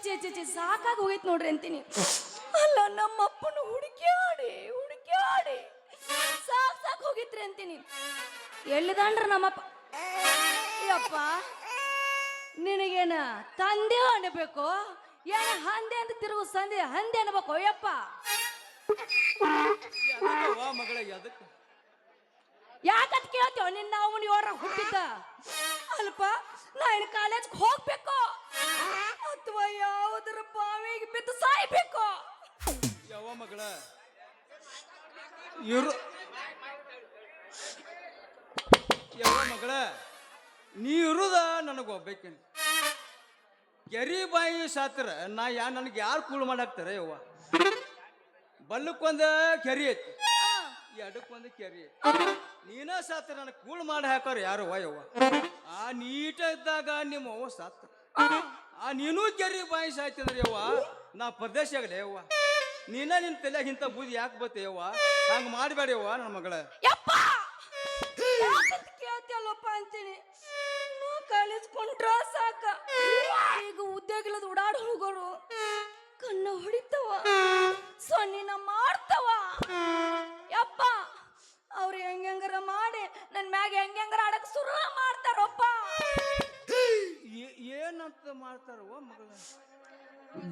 ಚೇ ಸಾಕಾಗಿ ಹೋಗೈತ್ ನೋಡ್ರಿ ಅಂತೀನಿ. ಅಲ್ಲ ನಮ್ಮಪ್ಪನ ಹುಡುಕ್ಯಾಡಿ ಸಾಕ್ ಹೋಗಿತ್ರಿ ಅಂತೀನಿ. ಎಲ್ಲಿದಾನ್ರ ನಮ್ಮಪ್ಪ? ಯಪ್ಪ ನಿನಗೇನ ತಂದೆ ಅನ್ಬೇಕು, ಏನ ಹಂದೆ ಅಂತ ತಿರುಗು ಸಂದೆ ಹಂದೆ ಅನ್ಬೇಕು ಯಪ್ಪ. ಮಗಳ ಅದಕ್ಕೆ ಯಾಕತ್ ಕೇಳ್ತೇವ ನಿನ್ನ ಅವನು ಯೋರ ಹುಟ್ಟಿದ್ದ ಅಲ್ಪ. ನಾ ಇನ್ನು ಕಾಲೇಜ್ಗೆ ಹೋಗ್ಬೇಕು ಅಥವಾ ಯಾವುದರ ಬಾವಿಗೆ ಬಿದ್ದು ಸಾಯ್ಬೇಕು. ಯಾವ ಮಗಳ ಇರು ಯಾವ ಮಗಳ ನೀ ಇರುದ ನನಗೆ ಹೋಗ್ಬೇಕೇನು? ಕೆರಿ ಬಾಯಿ ಸಾತ್ರ ನನಗೆ ಯಾರು ಕೂಳು ಮಾಡಾಕ್ತಾರೆ ಯವ್ವ? ಬಲ್ಲಕ್ಕೊಂದ ಕೆರಿ ಐತಿ, ಎಡಕ್ಕೊಂದು ಕೆರಿ ಐತಿ. ನೀನ ಸಾತ್ರ ನನಗೆ ಕೂಳು ಮಾಡಿ ಹಾಕೋರು ಯಾರು ಯವ್ವ? ಆ ನೀಟ ಇದ್ದಾಗ ನಿಮ್ಮ ಅವ್ವ ಸಾತ್ರ. ನೀನು ಕೆರಿ ಬಾಯಿ ಸಾಯ್ತಂದ್ರೆ ಯವ್ವ ನಾ ಪ್ರದೇಶ ಆಗಲಿ ಯವ್ವ. ನಿನ್ನ ತಲೆಯಾಗ ಇಂಥ ಬೂದಿ ಯಾಕೆ ಬತ್ತೆ ಯವ್ವ? ಹಂಗೆ ಮಾಡಬೇಡ ಯವ್ವ ನನ್ನ ಮಗಳ. ಕೇಳ್ತಿಯಲ್ಲಪ್ಪ ಅಂತೀನಿ. ಕಾಲೇಜ್ ಕೊಂಡ್ರ ಸಾಕ, ಈಗ ಉದ್ಯೋಗ ಇಲ್ಲದ ಓಡಾಡ್ ಹೋಗೋರು ಕಣ್ಣ ಹೊಡಿತವ, ಸೊನ್ನಿನ ಮಾಡ್ತವ ಯಪ್ಪ. ಅವ್ರು ಹೆಂಗಾರ ಮಾಡಿ ನನ್ ಮ್ಯಾಗ ಹೆಂಗಾರ ಆಡಕ್ ಶುರು ಮಾಡ್ತಾರಪ್ಪ. ಏನಂತ ಮಾಡ್ತಾರವ ಮಗಳ?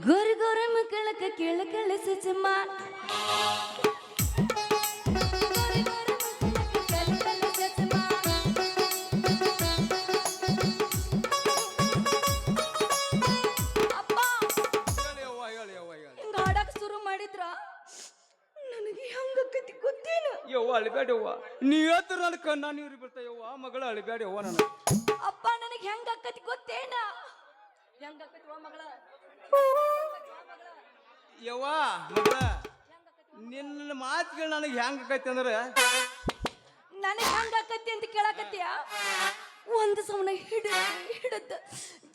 ಗೊರಿ ಗೊರಿ ಮಕ್ಕಳಕ ಕೇಳ ಸಚಮ್ಮ ಯವ್ವ ಅಳಿಬೇಡವ್ವ, ನೀ ಹೇಳ್ತಾರ ನನ್ನ ಕಣ್ಣ ನೀರು ಬೀಳ್ತಾಯವ್ವ ಮಗಳ. ಅಳಿಬೇಡವ್ವ ನನ್ನ ಅಪ್ಪ. ನನಗೆ ಹೆಂಗ ಆಕತಿ ಗೊತ್ತೇನ? ಹೆಂಗ ಆಕತಿ ಮಗಳ? ಯವ್ವ ಮಗಳ ನಿನ್ನ ಮಾತುಗಳು ನನಗೆ ಹೆಂಗ ಆಕೈತಿ ಅಂದ್ರೆ, ನನಗೆ ಹೆಂಗ ಆಕತಿ ಅಂತ ಕೇಳಾಕತ್ತೀಯ? ಒಂದು ಸಮನ ಹಿಡದ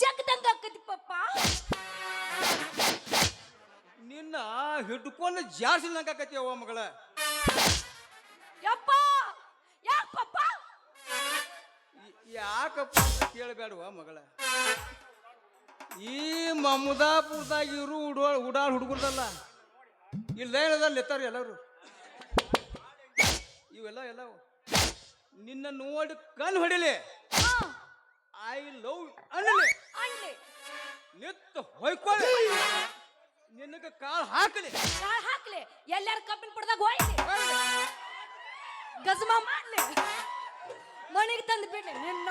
ಜಗದಂಗ ಆಕತಿ ಪಪ್ಪ. ನಿನ್ನ ಹಿಡ್ಕೊಂಡು ಜಾಸ್ತಿ ನಂಗಾಕತಿ ಯವ್ವ ಮಗಳ. ಯಪ್ಪ ಯಾಕಪ್ಪ? ಯಾಕಪ್ಪ ಅಂತ ಕೇಳಬೇಡವ ಮಗಳ. ಈ ಮಮದಾಪುರದಾಗ ಇರು ಉಡಾಳ್ ಹುಡುಗರ್ದಲ್ಲ, ಇಲ್ಲ ಏನದಲ್ಲಿ ಎತ್ತಾರ ಎಲ್ಲರು ಇವೆಲ್ಲ ಎಲ್ಲವು ನಿನ್ನ ನೋಡಿ ಕಣ್ ಹೊಡಿಲಿ, ಐ ಲವ್ ಅನ್ನಲಿ, ನಿತ್ತು ಹೊಯ್ಕೊಳ್ಳಿ, ನಿನಗೆ ಕಾಳು ಹಾಕಲಿ ಎಲ್ಲಾರ ಕಬ್ಬಿನ ಪಡ್ದಾಗ ಹೋಯ್ಲಿ, ಗಜಮಾ ಮಾಡ್ಲಿ, ಮನೆಗೆ ತಂದು ಬಿಡ್ಲಿ ನಿನ್ನ.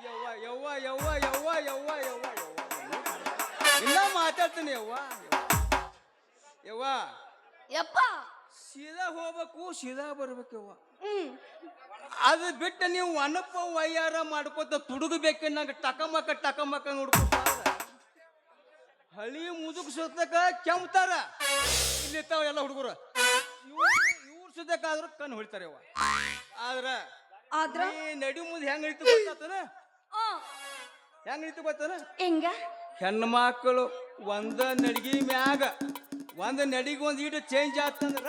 ಯವ್ವ ಯವ್ವ ಯವ್ವ ಯವ್ವ ಯವ್ವ ಯವ್ವ ಯವ್ವ ಇನ್ನ ಮಾತಾಡ್ತೀನಿ ಯವ್ವ. ಯವ್ವ ಯಪ್ಪ ಸೀದಾ ಹೋಗ್ಬೇಕು, ಸೀದಾ ಬರ್ಬೇಕು ಯವ್ವ. ಅದು ಬಿಟ್ಟು ನೀವು ಅನಪ್ಪ ವಯ್ಯಾರ ಮಾಡ್ಕೋತ ತುಡುಗಬೇಕು. ನಂಗೆ ಟಕಮಕ ನೋಡ್ಕೊತ ಹಳಿ ಮುದುಕ್ ಸುತ್ತಕ ಕೆಮ್ತಾರ. ಇಲ್ಲಿರ್ತಾವ ಎಲ್ಲ ಹುಡುಗರು, ಇವ್ರು ಸುತ್ತಕಾದ್ರೂ ಕಣ್ಣು ಹೊಡಿತಾರೆ ಯವ್ವ. ಆದ್ರ ನಡಿ ಮುಂದೆ ಹೆಂಗ್ ಹಿಡಿತು ಗೊತ್ತಾತನ? ಹೆಂಗ್ ಹಿಡಿತು ಗೊತ್ತಾನ? ಹೆಂಗ? ಹೆಣ್ಣು ಮಕ್ಕಳು ಒಂದ ನಡಿಗೆ ಮ್ಯಾಗ ಒಂದ್ ನಡಿಗೆ ಒಂದ್ ಈಟು ಚೇಂಜ್ ಆತಂದ್ರ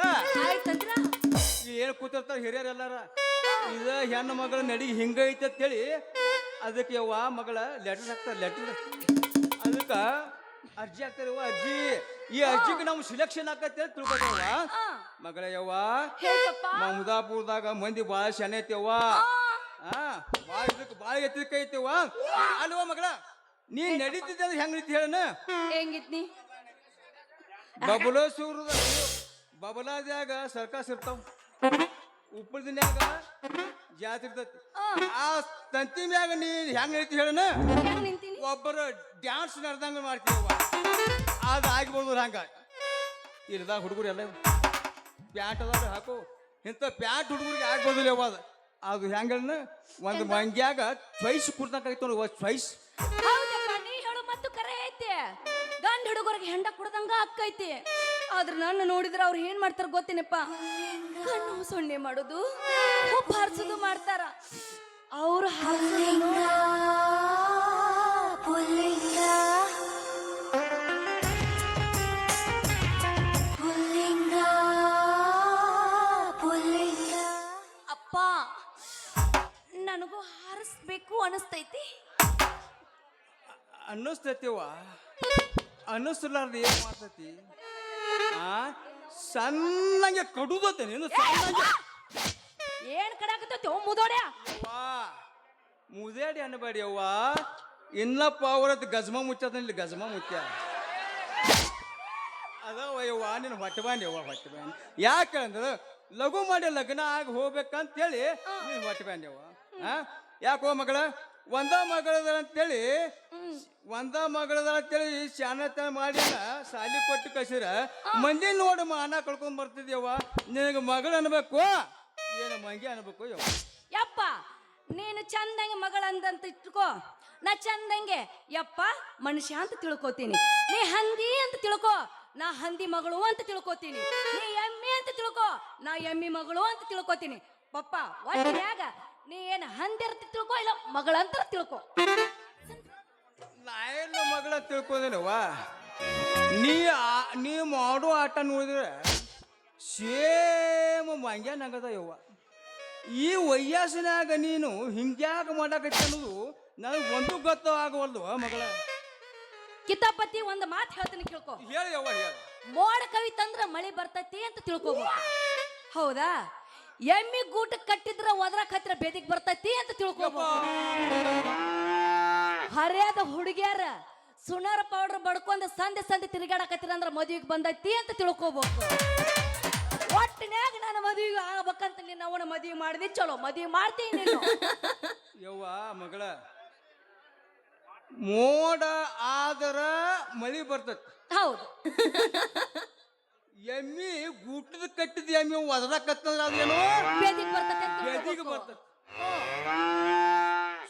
ಏನ್ ಕೂತಿರ್ತಾರ ಹಿರಿಯರ್ ಎಲ್ಲಾರ, ಇದ ಹೆಣ್ಣು ಮಗಳ ನಡಿಗೆ ಹಿಂಗೈತೆ ಅಂತೇಳಿ ಅದಕ್ಕೆ ಯವ್ವ ಮಗಳ ಲೆಟರ್ ಹಾಕ್ತಾರ. ಲೆಟರ್ ಅದಕ್ಕ ಅರ್ಜಿ ಹಾಕ್ತಾರವ್ವ. ಅರ್ಜಿ ಈ ಅರ್ಜಿಗೆ ನಾವು ಸಿಲೆಕ್ಷನ್ ಆಕತ್ತೇಳಿ ತಿಳ್ಕೊತೇವ ಮಗಳ. ಯವ್ವ ಮಮದಾಪುರದಾಗ ಮಂದಿ ಬಾಳ ಶನೆ ಐತೆವ್ವ, ಬಾಳ ಇದಕ್ಕೆ ಬಾಳ ಎತ್ತರಿಕೆ ಐತೆವ್ವ. ಅಲ್ವ ಮಗಳ, ನೀ ನಡೀತಿದ್ದ ಅಂದ್ರೆ ಹೆಂಗ್ ನಡೀತಿ ಹೇಳನ? ಹೆಂಗಿತ್ನಿ? ಬಬಲಾದ್ಯಾಗ ಸರ್ಕಸ್ ಇರ್ತಾವ, ಉಪ್ಪಳದಿನ್ಯಾಗ ಜಾತ್ರೆ ಇರ್ತೈತಿ. ಆ ತಂತಿ ಮ್ಯಾಗ ನೀ ಹೆಂಗ್ ನಡೀತಿ ಹೇಳನ? ಒಬ್ಬರು ಡ್ಯಾನ್ಸ್ ನಡೆದಂಗ ಮಾಡ್ತೀವವ್ವ. ಅದು ಆಗಿಬೋದು ಹಂಗ. ಇಲ್ದಾಗ ಹುಡುಗರು ಎಲ್ಲ ಪ್ಯಾಂಟ್ ಅದಾವ ಹಾಕು, ಇಂಥ ಪ್ಯಾಂಟ್ ಹುಡುಗರಿಗೆ ಆಗ್ಬೋದಿಲ್ಲ ಯವ್ವ. ಅದು ಹೆಂಗನ ಒಂದು ಮಂಗ್ಯಾಗ ಚಾಯ್ಸ್ ಕುಡ್ದಂಗಾಯ್ತು ನೋಡಿ, ಚಾಯ್ಸ್. ನೀ ಹೇಳು ಮತ್ತು ಕರೆ ಐತಿ. ಗಂಡ ಹುಡುಗರಿಗೆ ಹೆಂಡ ಕುಡ್ದಂಗ ಅಕ್ಕೈತಿ. ಆದ್ರೆ ನನ್ನ ನೋಡಿದ್ರೆ ಅವ್ರು ಏನ್ ಮಾಡ್ತಾರ ಗೊತ್ತೇನಪ್ಪ? ಕಣ್ಣು ಸೊನ್ನೆ ಮಾಡೋದು, ಉಪ್ಪು ಹರಿಸೋದು ಮಾಡ್ತಾರ. ಅವ್ರು ಅಪ್ಪ ನನಗೂ ಹಾರಿಸ್ಬೇಕು ಅನಿಸ್ತೈತಿ. ಅನ್ನಿಸ್ತೈತಿವ ಅನ್ನಿಸ್ಲಾರ್ದ ಏನ್ ಮಾಡ್ತೈತಿ ಆ ಸಣ್ಣಂಗೆ ಕಡುದತ್ತೆ ನೀನು ಸಣ್ಣಂಗೆ ಏನ್ ಕಡಾಕತ್ತೈತಿ ಓ ಮುದೋಡ್ಯ ಅವ್ವಾ ಮುದೇಡಿ ಅನ್ನಬೇಡಿ ಅವ್ವ ಇನ್ನಪ್ಪ ಅವರದ್ದು ಗಜಮ ಮುಚ್ಚದ ಇಲ್ಲಿ ಗಜಮ ಮುಚ್ಚ ಅದವ ಯವ್ವ ನೀನು ಹೊಟ್ಟೆ ಬಾಂಡಿ ಅವ್ವ ಹೊಟ್ಟೆ ಬಾಂಡಿ ಯಾಕಂದ್ರೆ ಲಘು ಮಾಡಿ ಲಗ್ನ ಆಗಿ ಹೋಗ್ಬೇಕಂತೇಳಿ ನೀನು ಹೊಟ್ಟೆ ಬಾಂಡಿ ಅವ್ವ ಯಾಕೋ ಮಗಳ ಒಂದ ಮಗಳದ ಅಂತೇಳಿ ಶಾಣತನ ಮಾಡಿಲ್ಲ ಸಾಲಿ ಕೊಟ್ಟು ಕಸಿರ ಮಂದಿ ನೋಡಿ ಮಾನ ಕಳ್ಕೊಂಡ್ ಬರ್ತಿದ್ಯವ್ವ ನಿನಗೆ ಮಗಳು ಅನ್ಬೇಕು ಏನು ಮಂಗಿ ಅನ್ಬೇಕು ಯವ್ವ ಯಪ್ಪ ನೀನು ಚಂದಂಗೆ ಮಗಳಂದಂತ ಇಟ್ಕೋ ನಾ ಚಂದಂಗೆ ಯಪ್ಪ ಮನುಷ್ಯ ಅಂತ ತಿಳ್ಕೊತೀನಿ ನೀ ಹಂದಿ ಅಂತ ತಿಳ್ಕೊ ನಾ ಹಂದಿ ಮಗಳು ಅಂತ ತಿಳ್ಕೊತೀನಿ ನೀ ಎಮ್ಮಿ ಅಂತ ತಿಳ್ಕೊ ನಾ ಎಮ್ಮಿ ಮಗಳು ಅಂತ ತಿಳ್ಕೊತೀನಿ ಪಪ್ಪ ಒಟ್ಟಿನ್ಯಾಗ ನೀ ಏನು ಹಂದಿ ಅಂತ ತಿಳ್ಕೊ ಇಲ್ಲ ಮಗಳಂತ ತಿಳ್ಕೊ ನಾ ಎಲ್ಲ ಮಗಳ ತಿಳ್ಕೊಂಡೇನವ್ವ ನೀ ಮಾಡೋ ಆಟ ನೋಡಿದ್ರೆ ಸೇಮ್ ಮಂಗ್ಯಾನಗದ ಯವ್ವ ಈ ವಯಸ್ಸಿನಾಗ ನೀನು ಹಿಂಗ್ಯಾಕ ಮಾಡಕತ್ತಿ ಅನ್ನೋದು ನನಗೆ ಒಂದು ಗೊತ್ತು ಆಗವಲ್ದು ಮಗಳ ಕಿತಾಪತಿ ಒಂದು ಮಾತು ಹೇಳ್ತೀನಿ ಕೇಳ್ಕೊ ಹೇಳಿ ಯವ್ವ ಹೇಳಿ ಮೋಡ ಕವಿ ತಂದ್ರ ಮಳೆ ಬರ್ತೈತಿ ಅಂತ ತಿಳ್ಕೊಬೋದು ಹೌದಾ ಎಮ್ಮಿ ಗೂಟ ಕಟ್ಟಿದ್ರ ಒದ್ರಕ್ ಹತ್ತಿರ ಬೇದಿಗೆ ಬರ್ತೈತಿ ಅಂತ ತಿಳ್ಕೊಬೋದು ಹರಿಯಾದ ಹುಡುಗಿಯರ ಸುನಾರ ಪೌಡರ್ ಬಡ್ಕೊಂಡ್ ಸಂದೆ ತಿರುಗಾಡಕತ್ತಿರ ಅಂದ್ರ ಮದುವೆಗೆ ಬಂದೈತಿ ಅಂತ ತಿಳ್ಕೊಬೇಕು ಒಟ್ಟಿನ್ಯಾಗ ನಾನು ಮದುವೆಗೆ ಆಗ್ಬೇಕಂತ ನಿನ್ನ ಅವನ ಮದುವೆ ಮಾಡಿದಿ ಚಲೋ ಮದುವೆ ಮಾಡ್ತೀನಿ ನೀನು ಯವ್ವ ಮಗಳ ಮೋಡ ಆದರ ಮಳಿ ಬರ್ತೈತಿ ಹೌದು ಎಮ್ಮಿ ಗೂಟದ ಕಟ್ಟಿದ ಎಮ್ಮಿ ಒದರಕತ್ತಂದ್ರ ಅದೇನು ಬೇದಿಗೆ ಬರ್ತೈತಿ ಅಂತ ಬೇದಿಗೆ ಬರ್ತೈತಿ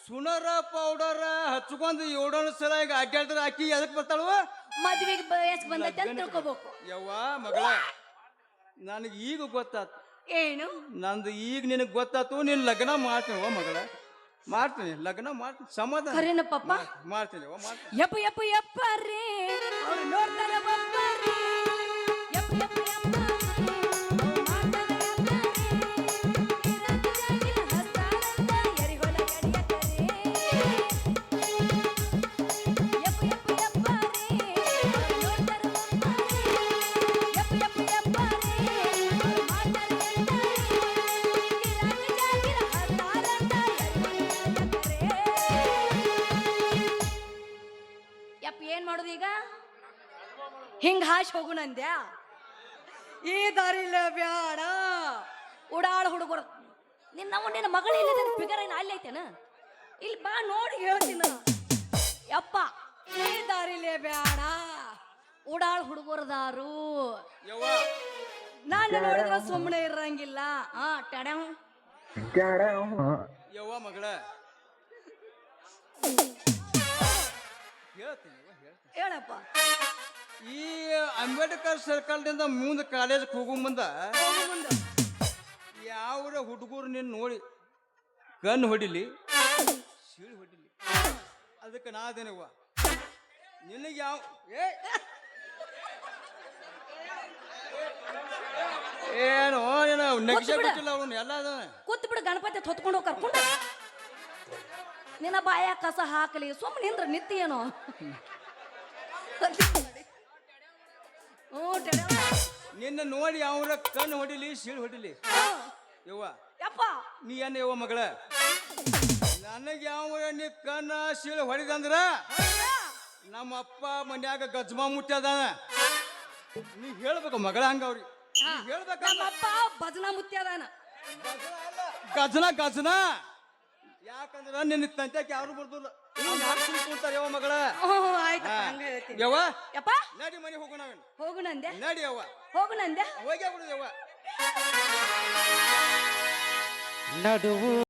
ಸುನರ ಪೌಡರ್ ಹಚ್ಕೊಂಡ್ ಏಳೋಣ ಸಲ ಈಗ ಅಡ್ಡಾಡಿದ್ರೆ ಹಾಕಿ ಎದಕ್ ಬರ್ತಾಳವ ಮದುವೆಗೆ ಬಯಸ್ ಬಂದೈತಿ ಅಂತ ತಿಳ್ಕೊಬೇಕು ಯವ್ವ ಮಗಳ ನನಗೆ ಈಗ ಗೊತ್ತಾತು ಏನು ನಂದು ಈಗ ನಿನಗೆ ಗೊತ್ತಾತು ನೀನು ಲಗ್ನ ಮಾಡ್ತೀನವ ಮಗಳ ಮಾಡ್ತೀನಿ ಲಗ್ನ ಮಾಡ್ತೀನಿ ಸಮಾಧಾನ ಕರೇನ ಪಪ್ಪ ಮಾಡ್ತೀನಿ ಮಾಡ್ತೀನಿ ಯಪ್ಪ ಯಪ್ಪ ಯಪ್ಪ ರೇ ಅವ್ರು ನೋಡ್ತಾರ ಬಪ್ಪ ರೇ ಯಪ್ಪ ಯಪ್ಪ ಯಪ್ಪ ರೇ ಅವ್ರು ಮಾಡ್ತಾರ ಯಪ್ಪ ರೇ ಇರಂಗ ಜಾಗಿಲ ಹಸ್ತಾರಂತ ಎರಿಗೊಲ ಗಡಿಯಕರೇ ಯಪ್ಪ ಯಪ್ಪ ಯಪ್ಪ ರೇ ಅವ್ರು ನೋಡ್ತಾರ ಬಪ್ಪ ರೇ ಯಪ್ಪ ಯಪ್ಪ ಯಪ್ಪ ರೇ ಅವ್ರು ಮಾಡ್ತಾರ ಯಪ್ಪ ರೇ ಇರಂಗ ಜಾಗಿಲ ಹಸ್ತಾರಂತ ಯಪ್ಪ ಏನ್ ಮಾಡೋದು ಈಗ ಹಿಂಗ ಹಾಶ್ ಹೋಗು ನಂದ್ಯಾ ಈ ದಾರಿಲ್ಲ ಬ್ಯಾಡ ಉಡಾಳ ಹುಡುಗರು ನಿನ್ನ ಮಗಳು ಇಲ್ಲ ಫಿಗರ್ ಏನು ಅಲ್ಲಿ ಐತೇನ ಇಲ್ಲಿ ಬಾ ನೋಡಿ ಹೇಳ್ತೀನಿ ಯಪ್ಪ ಈ ದಾರಿಲೇ ಬ್ಯಾಡ ಉಡಾಳ ಹುಡುಗರದಾರು ಯವ್ವ ನಾನು ನೋಡಿದ್ರೆ ಸುಮ್ಮನೆ ಇರಂಗಿಲ್ಲ ಟಡ್ಯಾವ್ ಯವ್ವ ಮಗಳ ಹೇಳ್ತೀನಿ ಹೇಳಪ್ಪ ಈ ಅಂಬೇಡ್ಕರ್ ಸರ್ಕಲ್ದಿಂದ ಮುಂದೆ ಕಾಲೇಜ್ಗೆ ಹೋಗೋ ಮುಂದೆ ಯಾವ ಹುಡುಗರು ನೀನು ನೋಡಿ ಗನ್ ಹೊಡಿಲಿ ಸೀಳು ಹೊಡಿಲಿ ಅದಕ್ಕೆ ನಾ ಅದೇನವ್ವ ನಿನಗೆ ಯಾವ ಏನು ಏನು ನೆಗ್ಸೇ ಬಿಟ್ಟಿಲ್ಲ ಅವನು ಎಲ್ಲ ಅದ ಕೂತ್ ಬಿಡು ಗಣಪತಿ ಹೊತ್ಕೊಂಡು ಹೋಗಿ ಕರ್ಕೊಂಡ ನಿನ್ನ ಬಾಯ ಕಸ ಹಾಕಲಿ ಸುಮ್ಮನೆ ನಿಂದ್ರ ನಿತ್ಯ ಏನೋ ನಿನ್ನ ನೋಡಿ ಅವರ ಕಣ್ಣು ಹೊಡಿಲಿ ಸೀಳು ಹೊಡಿಲಿ ಯವ್ವ ಯಪ್ಪ ನೀ ಏನ ಯವ್ವ ಮಗಳ ನನಗೆ ಯಾವ ನೀ ಕಣ್ಣ ಸೀಳು ಹೊಡಿದಂದ್ರ ನಮ್ಮ ಅಪ್ಪ ಮನ್ಯಾಗ ಗಜ್ಮಾ ಮುಟ್ಟದಾನ ನೀ ಹೇಳ್ಬೇಕು ಮಗಳ ಹಂಗವ್ರಿ ಹೇಳ್ಬೇಕ ನಮ್ಮಪ್ಪ ಭಜನಾ ಮುತ್ಯದಾನ ಗಜನ ಗಜನ ಯಾಕಂದ್ರ ನಿನ್ನ ತಂತ್ಯಾಕ ಯಾರು ಬರ್ದಿಲ್ಲ ಕುಂತಾರ ಯವ್ವ ಮಗಳ ಯವ್ವ ಯಪ್ಪ ನಡಿ ಮನೆ ಹೋಗು ನಾವೇನು ಹೋಗು ನಂದೆ ನಡಿ ಯವ್ವ ಹೋಗು ನಂದೆ ಹೋಗ್ಯಾ ಬಿಡು ಯವ್ವ ನಡುವು